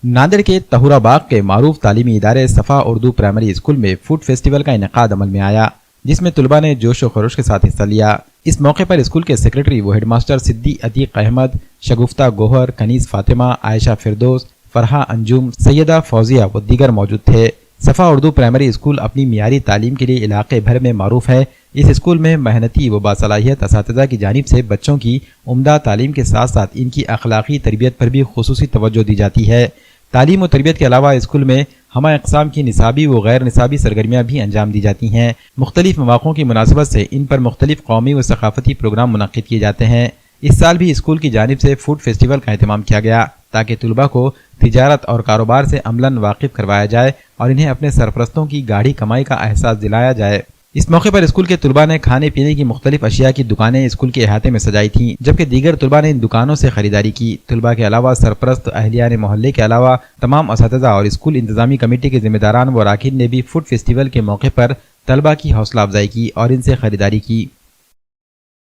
नांदेड़ के तहुरा बाग के मारूफ तालीमी इदारे सफ़ा उर्दू प्राइमरी स्कूल में फूड फेस्टिवल का इनेकाद अमल में आया, जिसमें तलबा ने जोश व खरोश के साथ हिस्सा लिया। इस मौके पर स्कूल के सेक्रेटरी व हेडमास्टर सिद्दी अतीक अहमद, शगुफ्ता गोहर, कनीज फातिमा, आयशा फिरदौस, फरहा अंजुम, सैयदा फौजिया व दीगर मौजूद थे। सफ़ा उर्दू प्राइमरी स्कूल अपनी मियारी तालीम के लिए इलाके भर में मारूफ है। इस स्कूल में मेहनती व बासलाहियत असातिज़ा की जानिब से बच्चों की उम्दा तालीम के साथ साथ इनकी अखलाकी तरबियत पर भी खुसूसी तवज्जो दी जाती है। तालीम और तरबियत के अलावा स्कूल में हमा अक़साम की निसाबी व गैर निसाबी सरगर्मियाँ भी अंजाम दी जाती हैं। मुख्तलिफ मौक़ों की मुनासबत से इन पर मुख्तलिफ कौमी व सक़ाफ़ती प्रोग्राम मुनक़्क़िद किए जाते हैं। इस साल भी स्कूल की जानिब से फूड फेस्टिवल का एहतमाम किया गया ताकि तलबा को तिजारत और कारोबार से अमलन वाकिफ करवाया जाए और इन्हें अपने सरपरस्तों की गाढ़ी कमाई का एहसास दिलाया जाए। इस मौके पर स्कूल के तलबा ने खाने पीने की मुख्तलिफ अशिया की दुकानें स्कूल के अहाते में सजाई थीं, जबकि दीगर तलबा ने इन दुकानों से खरीदारी की। तलबा के अलावा सरपरस्त अहलियान मोहल्ले के अलावा तमाम असातिज़ा और स्कूल इंतजामी कमेटी के जिम्मेदारान व अराकीन ने भी फूड फेस्टिवल के मौके पर तलबा की हौसला अफजाई की और इनसे खरीदारी की।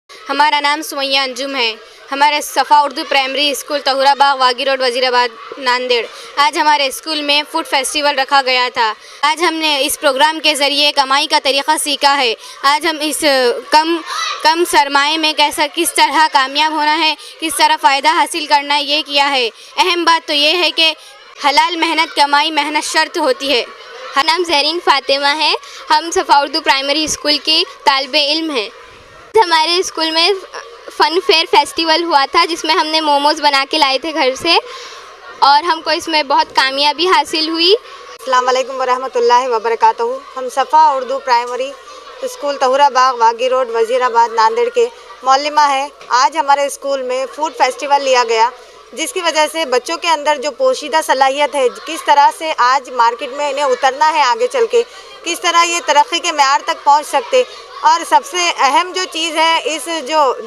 हमारा नाम सुमैया अंजुम है। हमारे सफ़ा उर्दू प्राइमरी स्कूल तहुरा बाग वागी रोड वजीराबाद नांदेड़। आज हमारे स्कूल में फूड फेस्टिवल रखा गया था। आज हमने इस प्रोग्राम के ज़रिए कमाई का तरीक़ा सीखा है। आज हम इस कम सरमाए में किस तरह कामयाब होना है, किस तरह फ़ायदा हासिल करना है, ये किया है। अहम बात तो ये है कि हलाल मेहनत कमाई मेहनत शर्त होती है। हमारा नाम ज़रीन फ़ातिमा है। हम सफ़ा उर्दू प्राइमरी स्कूल की तालिबे इल्म हैं। हमारे स्कूल में फ़न फेयर फेस्टिवल हुआ था, जिसमें हमने मोमोज़ बना के लाए थे घर से और हमको इसमें बहुत कामयाबी हासिल हुई। अस्सलाम वालेकुम वरहमतुल्लाहि वबरकातुहू। हम सफ़ा उर्दू प्राइमरी स्कूल तहुरा बाग वागी रोड वजीराबाद नांदेड़ के मौलिमा है। आज हमारे स्कूल में फूड फेस्टिवल लिया गया, जिसकी वजह से बच्चों के अंदर जो पोशीदा सलाहियत है, किस तरह से आज मार्केट में इन्हें उतरना है, आगे चल के किस तरह ये तरक्की के म्यार तक पहुंच सकते। और सबसे अहम जो चीज़ है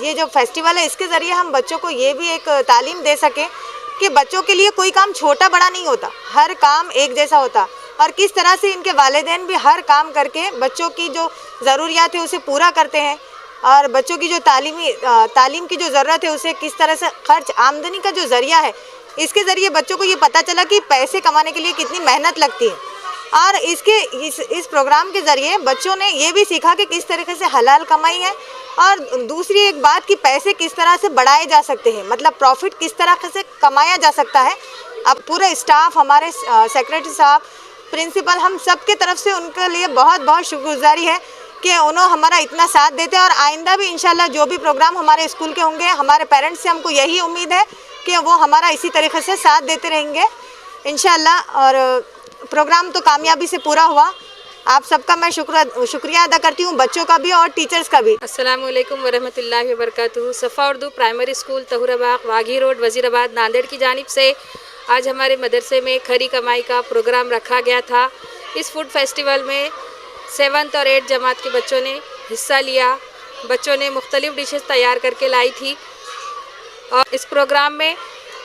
ये जो फेस्टिवल है, इसके ज़रिए हम बच्चों को ये भी एक तालीम दे सकें कि बच्चों के लिए कोई काम छोटा बड़ा नहीं होता, हर काम एक जैसा होता और किस तरह से इनके वालिदैन भी हर काम करके बच्चों की जो ज़रूरियात है उसे पूरा करते हैं और बच्चों की जो तालीम की जो ज़रूरत है उसे किस तरह से खर्च आमदनी का जो ज़रिया है, इसके ज़रिए बच्चों को ये पता चला कि पैसे कमाने के लिए कितनी मेहनत लगती है। और इस प्रोग्राम के ज़रिए बच्चों ने ये भी सीखा कि किस तरीके से हलाल कमाई है और दूसरी एक बात कि पैसे किस तरह से बढ़ाए जा सकते हैं, मतलब प्रॉफिट किस तरह से कमाया जा सकता है। अब पूरा स्टाफ, हमारे सेक्रेटरी साहब, प्रिंसिपल, हम सब के तरफ से उनके लिए बहुत बहुत शुक्रगुजारी है कि उन्होंने हमारा इतना साथ देते हैं और आइंदा भी इंशाल्लाह जो भी प्रोग्राम हमारे स्कूल के होंगे, हमारे पेरेंट्स से हमको यही उम्मीद है कि वो हमारा इसी तरीके से साथ देते रहेंगे इंशाल्लाह। और प्रोग्राम तो कामयाबी से पूरा हुआ। आप सबका मैं शुक्रिया अदा करती हूँ, बच्चों का भी और टीचर्स का भी। अस्सलाम वालेकुम वरहमतुल्लाहि वबरकातुहू। सफ़ा उर्दू प्राइमरी स्कूल तहुरा बाग वागी रोड वजीराबाद नांदेड़ की जानिब से आज हमारे मदरसे में खरी कमाई का प्रोग्राम रखा गया था। इस फूड फेस्टिवल में 7th और 8th जमात के बच्चों ने हिस्सा लिया। बच्चों ने मुख्तलिफ़ डिशेस तैयार करके लाई थी और इस प्रोग्राम में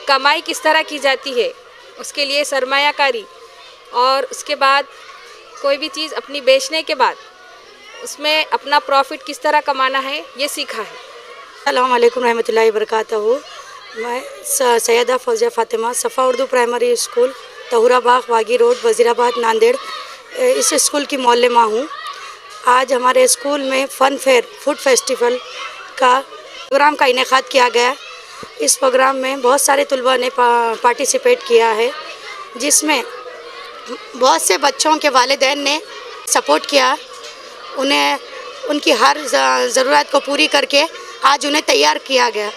कमाई किस तरह की जाती है, उसके लिए सरमायाकारी और उसके बाद कोई भी चीज़ अपनी बेचने के बाद उसमें अपना प्रॉफिट किस तरह कमाना है, ये सीखा है। अस्सलाम वालेकुम रहमतुल्लाहि वबरकातुहू। मैं सैयदा फौजिया फातिमा, सफ़ा उर्दू प्राइमरी स्कूल तहुरा बाग वागी रोड वजीराबाद नांदेड़, इस स्कूल की मौलिमा हूँ। आज हमारे स्कूल में फ़न फेयर फूड फेस्टिवल का प्रोग्राम का इनेकाद किया गया। इस प्रोग्राम में बहुत सारे तलबा ने पार्टिसिपेट किया है, जिसमें बहुत से बच्चों के वालिदैन ने सपोर्ट किया। उन्हें उनकी हर ज़रूरत को पूरी करके आज उन्हें तैयार किया गया।